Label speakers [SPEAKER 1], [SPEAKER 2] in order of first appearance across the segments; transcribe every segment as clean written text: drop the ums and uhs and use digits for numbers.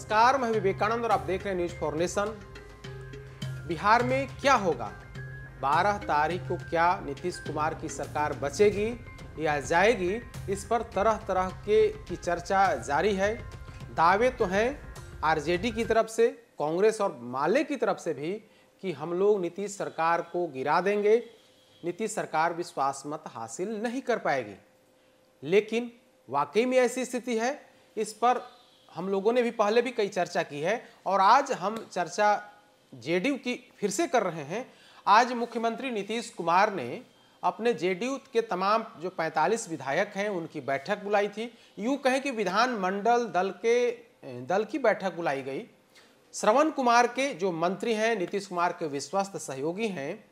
[SPEAKER 1] नमस्कार, मैं विवेकानंद और आप देख रहे हैं न्यूज फॉर नेशन। बिहार में क्या होगा? 12 तारीख को क्या नीतीश कुमार की सरकार बचेगी या जाएगी? इस पर तरह तरह की चर्चा जारी है। दावे तो हैं आरजेडी की तरफ से, कांग्रेस और माले की तरफ से भी कि हम लोग नीतीश सरकार को गिरा देंगे, नीतीश सरकार विश्वास मत हासिल नहीं कर पाएगी। लेकिन वाकई में ऐसी स्थिति है? इस पर हम लोगों ने भी पहले भी कई चर्चा की है और आज हम चर्चा जेडीयू की फिर से कर रहे हैं। आज मुख्यमंत्री नीतीश कुमार ने अपने जेडीयू के तमाम जो 45 विधायक हैं उनकी बैठक बुलाई थी। यूं कहें कि विधानमंडल दल की बैठक बुलाई गई। श्रवण कुमार के जो मंत्री हैं, नीतीश कुमार के विश्वस्त सहयोगी हैं,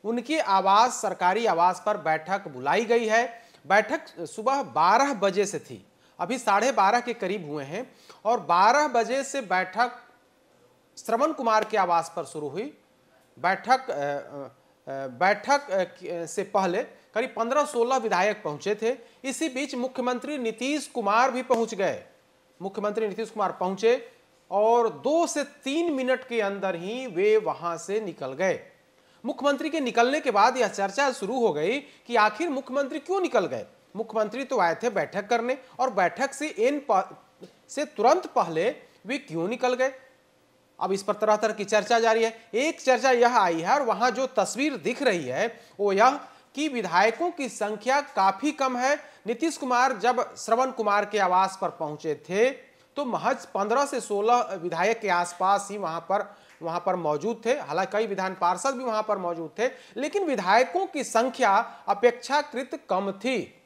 [SPEAKER 1] उनके आवास, सरकारी आवास पर बैठक बुलाई गई है। बैठक सुबह 12 बजे से थी, अभी 12:30 के करीब हुए हैं और 12 बजे से बैठक श्रवण कुमार के आवास पर शुरू हुई। बैठक से पहले करीब 15-16 विधायक पहुंचे थे। इसी बीच मुख्यमंत्री नीतीश कुमार भी पहुंच गए। मुख्यमंत्री नीतीश कुमार पहुंचे और 2 से 3 मिनट के अंदर ही वे वहां से निकल गए। मुख्यमंत्री के निकलने के बाद यह चर्चा शुरू हो गई कि आखिर मुख्यमंत्री क्यों निकल गए। मुख्यमंत्री तो आए थे बैठक करने और बैठक से तुरंत पहले वे क्यों निकल गए? अब इस पर तरह तरह की चर्चा जारी है। एक चर्चा यह आई है और वहां जो तस्वीर दिख रही है वो यह कि विधायकों की संख्या काफी कम है। नीतीश कुमार जब श्रवण कुमार के आवास पर पहुंचे थे तो महज 15 से 16 विधायक के आसपास ही वहां पर मौजूद थे। हालांकि कई विधान पार्षद भी वहां पर मौजूद थे, लेकिन विधायकों की संख्या अपेक्षाकृत कम थी।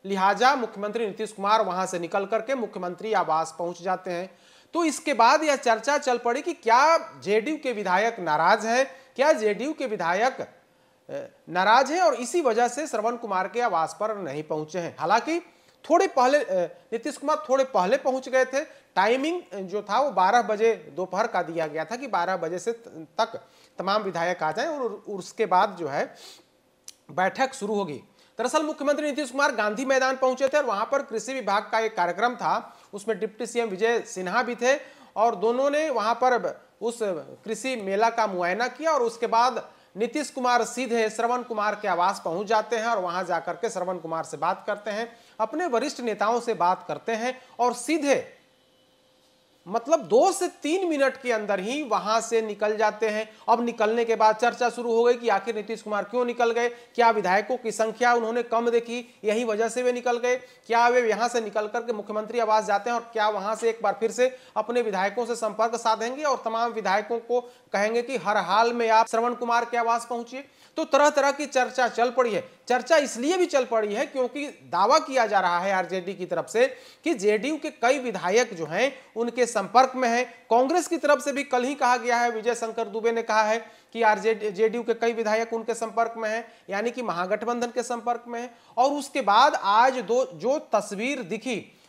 [SPEAKER 1] लिहाजा मुख्यमंत्री नीतीश कुमार वहां से निकल करके मुख्यमंत्री आवास पहुंच जाते हैं। तो इसके बाद यह चर्चा चल पड़ी कि क्या जेडीयू के विधायक नाराज हैं, क्या जेडीयू के विधायक नाराज हैं और इसी वजह से श्रवण कुमार के आवास पर नहीं पहुंचे हैं। हालांकि थोड़े पहले नीतीश कुमार थोड़े पहले पहुंच गए थे। टाइमिंग जो था वो 12 बजे दोपहर का दिया गया था कि 12 बजे से तक तमाम विधायक आ जाएं और उसके बाद जो है बैठक शुरू होगी। दरअसल मुख्यमंत्री नीतीश कुमार गांधी मैदान पहुंचे थे और वहां पर कृषि विभाग का एक कार्यक्रम था, उसमें डिप्टी सीएम विजय सिन्हा भी थे और दोनों ने वहां पर उस कृषि मेला का मुआयना किया और उसके बाद नीतीश कुमार सीधे श्रवण कुमार के आवास पहुंच जाते हैं और वहां जाकर के श्रवण कुमार से बात करते हैं, अपने वरिष्ठ नेताओं से बात करते हैं और सीधे मतलब 2 से 3 मिनट के अंदर ही वहां से निकल जाते हैं। अब निकलने के बाद चर्चा शुरू हो गई कि आखिर नीतीश कुमार क्यों निकल गए, क्या विधायकों की संख्या उन्होंने कम देखी, यही वजह से वे निकल गए, क्या वे यहां से निकल करके मुख्यमंत्री आवास जाते हैं और क्या वहां से एक बार फिर से अपने विधायकों से संपर्क साधेंगे और तमाम विधायकों को कहेंगे कि हर हाल में आप श्रवण कुमार के आवास पहुंचिए। तो तरह तरह की चर्चा चल पड़ी है। चर्चा इसलिए भी चल पड़ी है क्योंकि दावा किया जा रहा है आरजेडी की तरफ से कि जेडीयू के कई विधायक जो हैं उनके संपर्क में हैं। कांग्रेस की तरफ से भी कल ही कहा गया है, विजय शंकर दुबे ने कहा है कि जेडीयू के कई विधायक उनके संपर्क में हैं, यानी कि महागठबंधन के संपर्क में हैं। और उसके बाद आज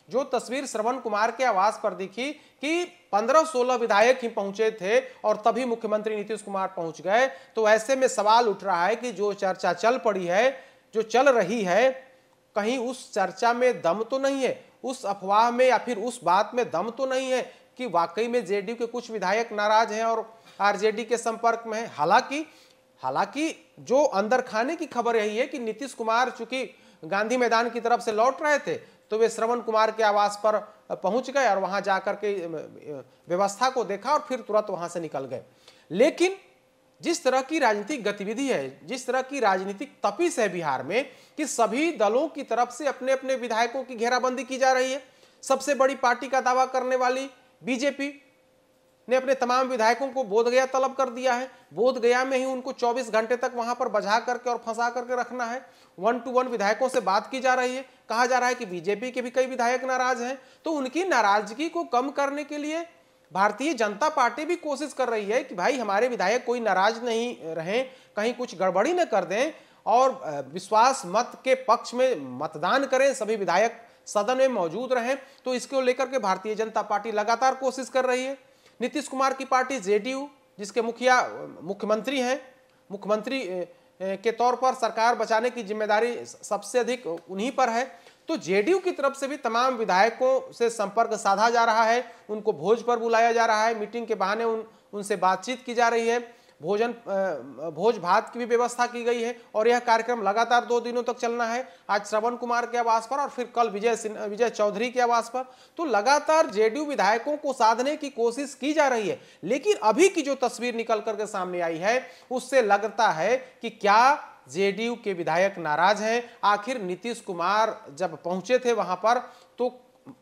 [SPEAKER 1] जो तस्वीर श्रवण कुमार के आवास पर दिखी कि 15-16 विधायक ही पहुंचे थे और तभी मुख्यमंत्री नीतीश कुमार पहुंच गए। तो ऐसे में सवाल उठ रहा है कि जो चर्चा चल पड़ी है, जो चल रही है, कहीं उस चर्चा में दम तो नहीं है, उस अफवाह में या फिर उस बात में दम तो नहीं है कि वाकई में जेडीयू के कुछ विधायक नाराज हैं और आरजेडी के संपर्क में है। हालांकि जो अंदर खाने की खबर यही है कि नीतीश कुमार चूंकि गांधी मैदान की तरफ से लौट रहे थे तो वे श्रवण कुमार के आवास पर पहुंच गए और वहां जाकर के व्यवस्था को देखा और फिर तुरंत वहां से निकल गए। लेकिन जिस तरह की राजनीतिक गतिविधि है, जिस तरह की राजनीतिक तपिश है बिहार में कि सभी दलों की तरफ से अपने अपने विधायकों की घेराबंदी की जा रही है। सबसे बड़ी पार्टी का दावा करने वाली बीजेपी ने अपने तमाम विधायकों को बोधगया तलब कर दिया है। बोधगया में ही उनको 24 घंटे तक वहां पर बजा करके और फंसा करके रखना है। 1-to-1 विधायकों से बात की जा रही है। कहा जा रहा है कि बीजेपी के भी कई विधायक नाराज हैं, तो उनकी नाराजगी को कम करने के लिए भारतीय जनता पार्टी भी कोशिश कर रही है कि भाई हमारे विधायक कोई नाराज नहीं रहे, कहीं कुछ गड़बड़ी न कर दें और विश्वास मत के पक्ष में मतदान करें, सभी विधायक सदन में मौजूद रहें। तो इसको लेकर के भारतीय जनता पार्टी लगातार कोशिश कर रही है। नीतीश कुमार की पार्टी जेडीयू, जिसके मुखिया मुख्यमंत्री हैं, मुख्यमंत्री के तौर पर सरकार बचाने की जिम्मेदारी सबसे अधिक उन्हीं पर है, तो जेडीयू की तरफ से भी तमाम विधायकों से संपर्क साधा जा रहा है, उनको भोज पर बुलाया जा रहा है, मीटिंग के बहाने उनसे बातचीत की जा रही है, भोज भात की भी व्यवस्था की गई है और यह कार्यक्रम लगातार 2 दिनों तक चलना है। आज श्रवण कुमार के आवास पर और फिर कल विजय चौधरी के आवास पर। तो लगातार जेडीयू विधायकों को साधने की कोशिश की जा रही है, लेकिन अभी की जो तस्वीर निकल करके सामने आई है उससे लगता है कि क्या जेडीयू के विधायक नाराज हैं। आखिर नीतीश कुमार जब पहुंचे थे वहां पर तो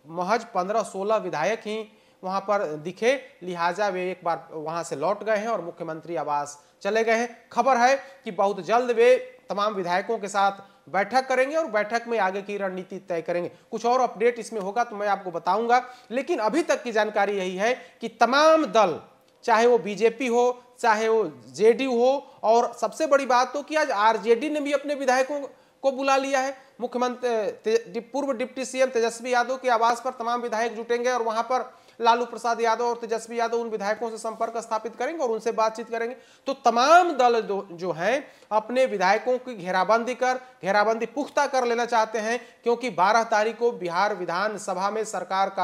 [SPEAKER 1] महज 15-16 विधायक ही वहां पर दिखे, लिहाजा वे एक बार वहां से लौट गए हैं और मुख्यमंत्री आवास चले गए हैं। खबर है कि बहुत जल्द वे तमाम विधायकों के साथ बैठक करेंगे और बैठक में आगे की रणनीति तय करेंगे। कुछ और अपडेट इसमें होगा तो मैं आपको बताऊंगा, लेकिन अभी तक की जानकारी यही है कि तमाम दल, चाहे वो बीजेपी हो चाहे वो जेडीयू हो, और सबसे बड़ी बात तो कि आज आरजेडी ने भी अपने विधायकों को बुला लिया है। मुख्यमंत्री पूर्व डिप्टी सीएम तेजस्वी यादव के आवास पर तमाम विधायक जुटेंगे और वहां पर लालू प्रसाद यादव और तेजस्वी यादव उन विधायकों से संपर्क स्थापित करेंगे और उनसे बातचीत करेंगे। तो तमाम दल जो हैं अपने विधायकों की घेराबंदी पुख्ता कर लेना चाहते हैं, क्योंकि 12 तारीख को बिहार विधानसभा में सरकार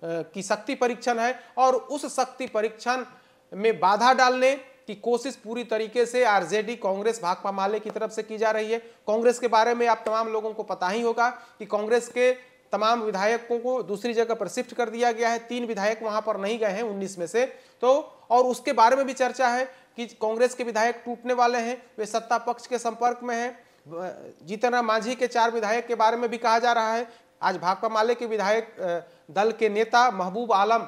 [SPEAKER 1] की शक्ति परीक्षण है और उस शक्ति परीक्षण में बाधा डालने की कोशिश पूरी तरीके से आरजेडी, कांग्रेस, भाकपा माले की तरफ से की जा रही है। कांग्रेस के बारे में आप तमाम लोगों को पता ही होगा कि कांग्रेस के तमाम विधायकों को दूसरी जगह पर शिफ्ट कर दिया गया है। 3 विधायक वहां पर नहीं गए हैं 19 में से। तो और उसके बारे में भी चर्चा है कि कांग्रेस के विधायक टूटने वाले हैं, वे सत्ता पक्ष के संपर्क में हैं। जीतन राम मांझी के 4 विधायक के बारे में भी कहा जा रहा है। आज भाकपा माले के विधायक दल के नेता महबूब आलम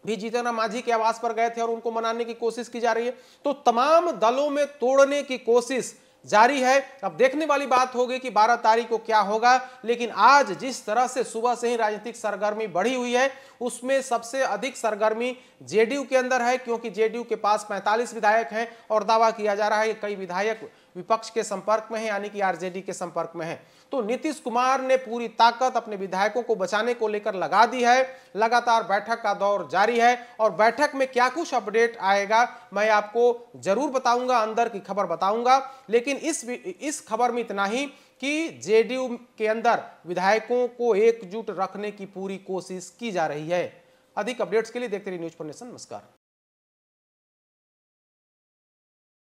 [SPEAKER 1] भी जीतन राम मांझी के आवास पर गए थे और उनको मनाने की कोशिश की जा रही है। तो तमाम दलों में तोड़ने की कोशिश जारी है। अब देखने वाली बात होगी कि 12 तारीख को क्या होगा, लेकिन आज जिस तरह से सुबह से ही राजनीतिक सरगर्मी बढ़ी हुई है उसमें सबसे अधिक सरगर्मी जेडीयू के अंदर है, क्योंकि जेडीयू के पास 45 विधायक हैं और दावा किया जा रहा है कि कई विधायक विपक्ष के संपर्क में है, यानी कि आरजेडी के संपर्क में है। तो नीतीश कुमार ने पूरी ताकत अपने विधायकों को बचाने को लेकर लगा दी है। लगातार बैठक का दौर जारी है और बैठक में क्या कुछ अपडेट आएगा मैं आपको जरूर बताऊंगा, अंदर की खबर बताऊंगा। लेकिन इस खबर में इतना ही कि जेडीयू के अंदर विधायकों को एकजुट रखने की पूरी कोशिश की जा रही है। अधिक अपडेट्स के लिए देखते रहिए न्यूज़4नेशन। नमस्कार।